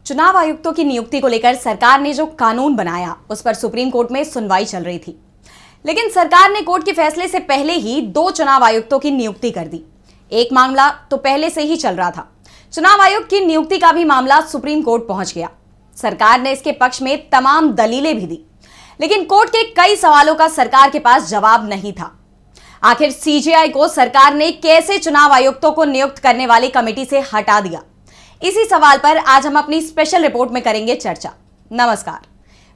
चुनाव आयुक्तों की नियुक्ति को लेकर सरकार ने जो कानून बनाया उस पर सुप्रीम कोर्ट में सुनवाई चल रही थी। लेकिन सरकार ने कोर्ट के फैसले से पहले ही 2 चुनाव आयुक्तों की नियुक्ति कर दी। एक मामला तो पहले से ही चल रहा था। चुनाव आयुक्त की नियुक्ति का भी मामला सुप्रीम कोर्ट पहुंच गया। सरकार ने इसके पक्ष में तमाम दलीलें भी दी, लेकिन कोर्ट के कई सवालों का सरकार के पास जवाब नहीं था। आखिर सीजेआई को सरकार ने कैसे चुनाव आयुक्तों को नियुक्त करने वाली कमेटी से हटा दिया, इसी सवाल पर आज हम अपनी स्पेशल रिपोर्ट में करेंगे चर्चा। नमस्कार,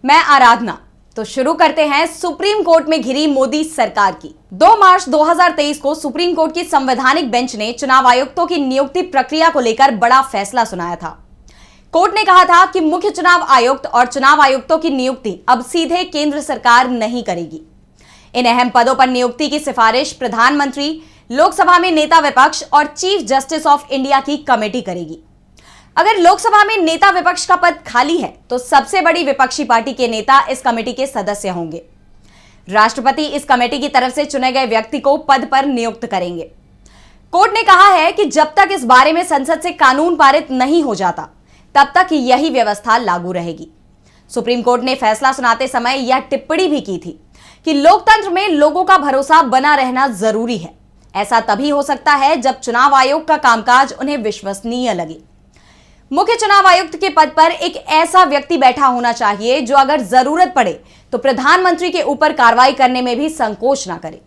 मैं आराधना। तो शुरू करते हैं सुप्रीम कोर्ट में घिरी मोदी सरकार की। 2 मार्च 2023 को सुप्रीम कोर्ट की संवैधानिक बेंच ने चुनाव आयुक्तों की नियुक्ति प्रक्रिया को लेकर बड़ा फैसला सुनाया था। कोर्ट ने कहा था कि मुख्य चुनाव आयुक्त और चुनाव आयुक्तों की नियुक्ति अब सीधे केंद्र सरकार नहीं करेगी। इन अहम पदों पर नियुक्ति की सिफारिश प्रधानमंत्री, लोकसभा में नेता विपक्ष और चीफ जस्टिस ऑफ इंडिया की कमेटी करेगी। अगर लोकसभा में नेता विपक्ष का पद खाली है तो सबसे बड़ी विपक्षी पार्टी के नेता इस कमेटी के सदस्य होंगे। राष्ट्रपति इस कमेटी की तरफ से चुने गए व्यक्ति को पद पर नियुक्त करेंगे। कोर्ट ने कहा है कि जब तक इस बारे में संसद से कानून पारित नहीं हो जाता तब तक यही व्यवस्था लागू रहेगी। सुप्रीम कोर्ट ने फैसला सुनाते समय यह टिप्पणी भी की थी कि लोकतंत्र में लोगों का भरोसा बना रहना जरूरी है। ऐसा तभी हो सकता है जब चुनाव आयोग का कामकाज उन्हें विश्वसनीय लगे। मुख्य चुनाव आयुक्त के पद पर एक ऐसा व्यक्ति बैठा होना चाहिए जो अगर जरूरत पड़े तो प्रधानमंत्री के ऊपर कार्रवाई करने में भी संकोच ना करे।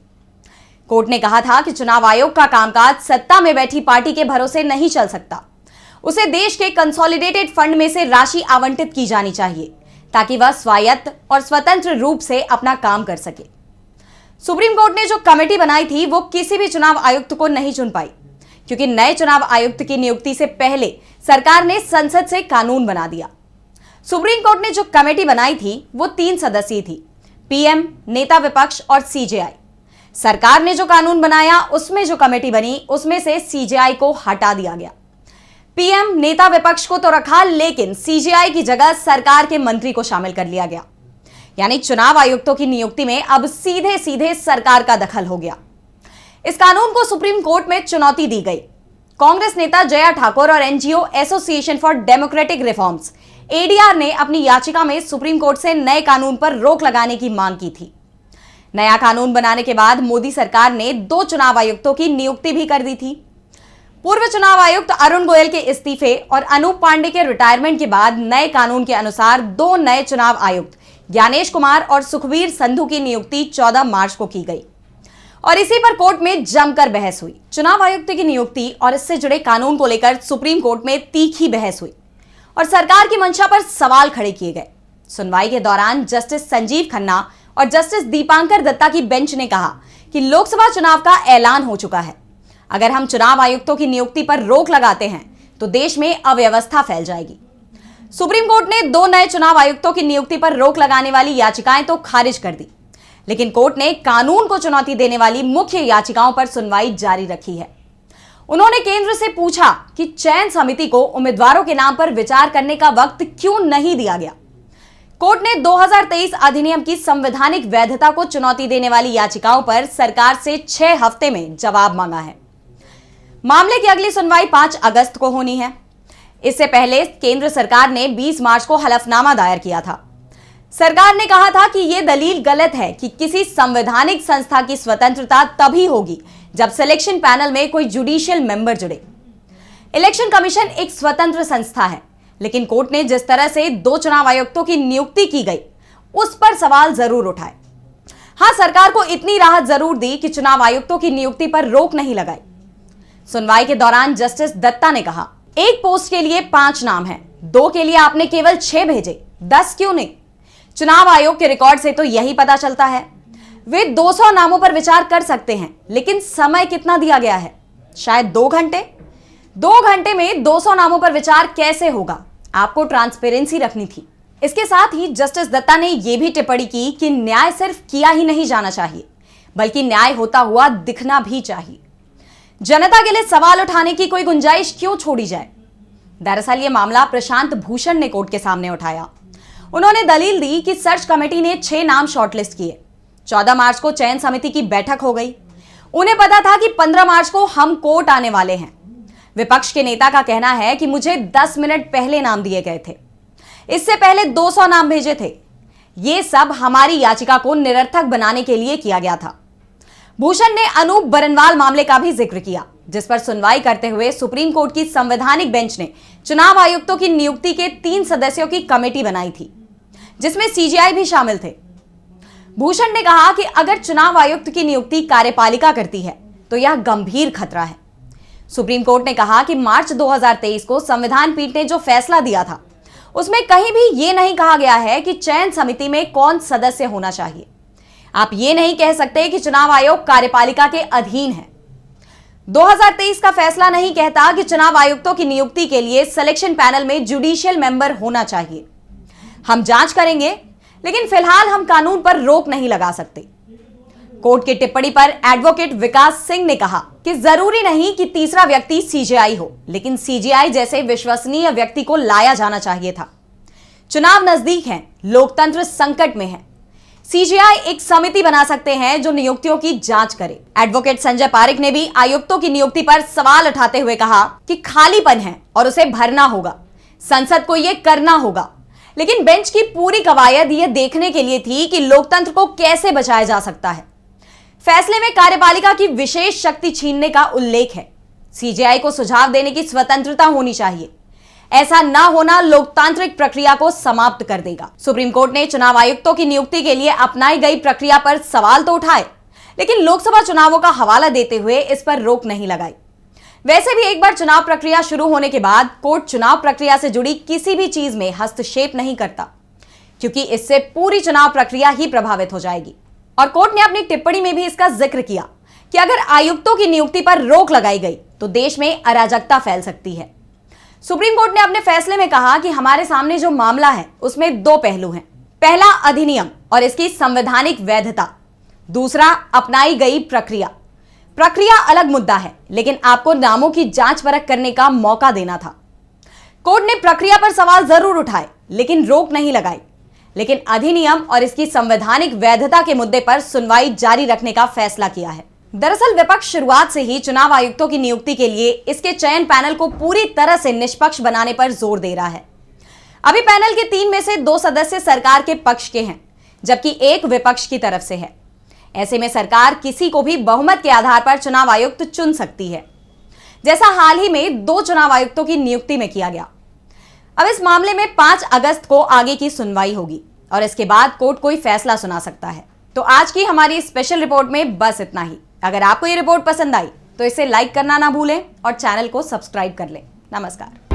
कोर्ट ने कहा था कि चुनाव आयोग का कामकाज सत्ता में बैठी पार्टी के भरोसे नहीं चल सकता। उसे देश के कंसोलिडेटेड फंड में से राशि आवंटित की जानी चाहिए ताकि वह स्वायत्त और स्वतंत्र रूप से अपना काम कर सके। सुप्रीम कोर्ट ने जो कमेटी बनाई थी वो किसी भी चुनाव आयुक्त को नहीं चुन पाई, क्योंकि नए चुनाव आयुक्त की नियुक्ति से पहले सरकार ने संसद से कानून बना दिया। सुप्रीम कोर्ट ने जो कमेटी बनाई थी वो 3 सदस्यीय थी, पीएम, नेता विपक्ष और सीजेआई। सरकार ने जो कानून बनाया उसमें जो कमेटी बनी उसमें से सीजेआई को हटा दिया गया। पीएम, नेता विपक्ष को तो रखा, लेकिन सीजेआई की जगह सरकार के मंत्री को शामिल कर लिया गया। यानी चुनाव आयुक्तों की नियुक्ति में अब सीधे सीधे सरकार का दखल हो गया। इस कानून को सुप्रीम कोर्ट में चुनौती दी गई। कांग्रेस नेता जया ठाकुर और NGO association for democratic reforms ADR ने अपनी याचिका में सुप्रीम कोर्ट से नए कानून पर रोक लगाने की मांग की थी। नया कानून बनाने के बाद मोदी सरकार ने 2 चुनाव आयुक्तों की नियुक्ति भी कर दी थी। पूर्व चुनाव आयुक्त अरुण गोयल के इस्तीफे और अनूप पांडे के रिटायरमेंट के बाद नए कानून के अनुसार 2 नए चुनाव आयुक्त ज्ञानेश कुमार और सुखबीर संधू की नियुक्ति 14 मार्च को की गई और इसी पर कोर्ट में जमकर बहस हुई। चुनाव आयुक्त की नियुक्ति और इससे जुड़े कानून को लेकर सुप्रीम कोर्ट में तीखी बहस हुई और सरकार की मंशा पर सवाल खड़े किए गए। सुनवाई के दौरान जस्टिस संजीव खन्ना और जस्टिस दीपांकर दत्ता की बेंच ने कहा कि लोकसभा चुनाव का ऐलान हो चुका है। अगर हम चुनाव आयुक्तों की नियुक्ति पर रोक लगाते हैं तो देश में अव्यवस्था फैल जाएगी। सुप्रीम कोर्ट ने 2 नए चुनाव आयुक्तों की नियुक्ति पर रोक लगाने वाली याचिकाएं तो खारिज कर दी, लेकिन कोर्ट ने कानून को चुनौती देने वाली मुख्य याचिकाओं पर सुनवाई जारी रखी है। उन्होंने केंद्र से पूछा कि चयन समिति को उम्मीदवारों के नाम पर विचार करने का वक्त क्यों नहीं दिया गया। कोर्ट ने 2023 अधिनियम की संवैधानिक वैधता को चुनौती देने वाली याचिकाओं पर सरकार से 6 हफ्ते में जवाब मांगा है। मामले की अगली सुनवाई 5 अगस्त को होनी है। इससे पहले केंद्र सरकार ने 20 मार्च को हलफनामा दायर किया था। सरकार ने कहा था कि यह दलील गलत है कि किसी संवैधानिक संस्था की स्वतंत्रता तभी होगी जब सिलेक्शन पैनल में कोई जुडिशियल मेंबर जुड़े। इलेक्शन कमीशन एक स्वतंत्र संस्था है, लेकिन कोर्ट ने जिस तरह से 2 चुनाव आयुक्तों की नियुक्ति की गई उस पर सवाल जरूर उठाए। हां, सरकार को इतनी राहत जरूर दी कि चुनाव आयुक्तों की नियुक्ति पर रोक नहीं लगाई। सुनवाई के दौरान जस्टिस दत्ता ने कहा, एक पोस्ट के लिए 5 नाम हैं, 2 के लिए आपने केवल 6 भेजे, 10 क्यों नहीं? चुनाव आयोग के रिकॉर्ड से तो यही पता चलता है। वे 200 नामों पर विचार कर सकते हैं, लेकिन समय कितना दिया गया है? शायद 2 घंटे। 2 घंटे में 200 नामों पर विचार कैसे होगा? आपको ट्रांसपेरेंसी रखनी थी। इसके साथ ही जस्टिस दत्ता ने यह भी टिप्पणी की कि न्याय सिर्फ किया ही नहीं जाना चाहिए, बल्कि न्याय होता हुआ दिखना भी चाहिए। जनता के लिए सवाल उठाने की कोई गुंजाइश क्यों छोड़ी जाए? दरअसल यह मामला प्रशांत भूषण ने कोर्ट के सामने उठाया। उन्होंने दलील दी कि सर्च कमेटी ने 6 नाम शॉर्टलिस्ट किए। 14 मार्च को चयन समिति की बैठक हो गई। उन्हें पता था कि 15 मार्च को हम कोर्ट आने वाले हैं। विपक्ष के नेता का कहना है कि मुझे 10 मिनट पहले नाम दिए गए थे, इससे पहले 200 नाम भेजे थे। यह सब हमारी याचिका को निरर्थक बनाने के लिए किया गया था। भूषण ने अनूप बरनवाल मामले का भी जिक्र किया, जिस पर सुनवाई करते हुए सुप्रीम कोर्ट की संवैधानिक बेंच ने चुनाव आयुक्तों की नियुक्ति के 3 सदस्यों की कमेटी बनाई थी, जिसमें सीजेआई भी शामिल थे। भूषण ने कहा कि अगर चुनाव आयुक्त की नियुक्ति कार्यपालिका करती है तो यह गंभीर खतरा है। सुप्रीम कोर्ट ने कहा कि मार्च 2023 को संविधान पीठ ने जो फैसला दिया था, उसमें कहीं भी यह नहीं कहा गया है कि चयन समिति में कौन सदस्य होना चाहिए। आप ये नहीं कह सकते कि चुनाव आयोग कार्यपालिका के अधीन है। 2023 का फैसला नहीं कहता कि चुनाव आयुक्तों की नियुक्ति के लिए सिलेक्शन पैनल में जुडिशियल मेंबर होना चाहिए। हम जांच करेंगे, लेकिन फिलहाल हम कानून पर रोक नहीं लगा सकते। कोर्ट की टिप्पणी पर एडवोकेट विकास सिंह ने कहा कि जरूरी नहीं कि तीसरा व्यक्ति सीजेआई हो, लेकिन सीजेआई जैसे विश्वसनीय व्यक्ति को लाया जाना चाहिए था। चुनाव नजदीक हैं, लोकतंत्र संकट में है। सीजेआई एक समिति बना सकते हैं जो नियुक्तियों की जांच करे। एडवोकेट संजय पारिक ने भी आयुक्तों की नियुक्ति पर सवाल उठाते हुए कहा कि खालीपन है और उसे भरना होगा, संसद को यह करना होगा। लेकिन बेंच की पूरी कवायद यह देखने के लिए थी कि लोकतंत्र को कैसे बचाया जा सकता है। फैसले में कार्यपालिका की विशेष शक्ति छीनने का उल्लेख है। सीजेआई को सुझाव देने की स्वतंत्रता होनी चाहिए। ऐसा ना होना लोकतांत्रिक प्रक्रिया को समाप्त कर देगा। सुप्रीम कोर्ट ने चुनाव आयुक्तों की नियुक्ति के लिए अपनाई गई प्रक्रिया पर सवाल तो उठाए, लेकिन लोकसभा चुनावों का हवाला देते हुए इस पर रोक नहीं लगाई। वैसे भी एक बार चुनाव प्रक्रिया शुरू होने के बाद कोर्ट चुनाव प्रक्रिया से जुड़ी किसी भी चीज में हस्तक्षेप नहीं करता, क्योंकि इससे पूरी चुनाव प्रक्रिया ही प्रभावित हो जाएगी। और कोर्ट ने अपनी टिप्पणी में भी इसका जिक्र किया कि अगर आयुक्तों की नियुक्ति पर रोक लगाई गई तो देश में अराजकता फैल सकती है। सुप्रीम कोर्ट ने अपने फैसले में कहा कि हमारे सामने जो मामला है उसमें 2 पहलू हैं। पहला, अधिनियम और इसकी संवैधानिक वैधता। दूसरा, अपनाई गई प्रक्रिया। प्रक्रिया अलग मुद्दा है, लेकिन आपको नामों की जांच परख करने का मौका देना था। कोर्ट ने प्रक्रिया पर सवाल जरूर उठाए, लेकिन रोक नहीं लगाई। लेकिन अधिनियम और इसकी संवैधानिक वैधता के मुद्दे पर सुनवाई जारी रखने का फैसला किया है। दरअसल विपक्ष शुरुआत से ही चुनाव आयुक्तों की नियुक्ति के लिए इसके चयन पैनल को पूरी तरह से निष्पक्ष बनाने पर जोर दे रहा है। अभी पैनल के 3 में से 2 सदस्य सरकार के पक्ष के हैं, जबकि 1 विपक्ष की तरफ से है। ऐसे में सरकार किसी को भी बहुमत के आधार पर चुनाव आयुक्त चुन सकती है, जैसा हाल ही में 2 चुनाव आयुक्तों की नियुक्ति में किया गया। अब इस मामले में 5 अगस्त को आगे की सुनवाई होगी और इसके बाद कोर्ट कोई फैसला सुना सकता है। तो आज की हमारी स्पेशल रिपोर्ट में बस इतना ही। अगर आपको ये रिपोर्ट पसंद आई तो इसे लाइक करना ना भूलें और चैनल को सब्सक्राइब कर लें। नमस्कार।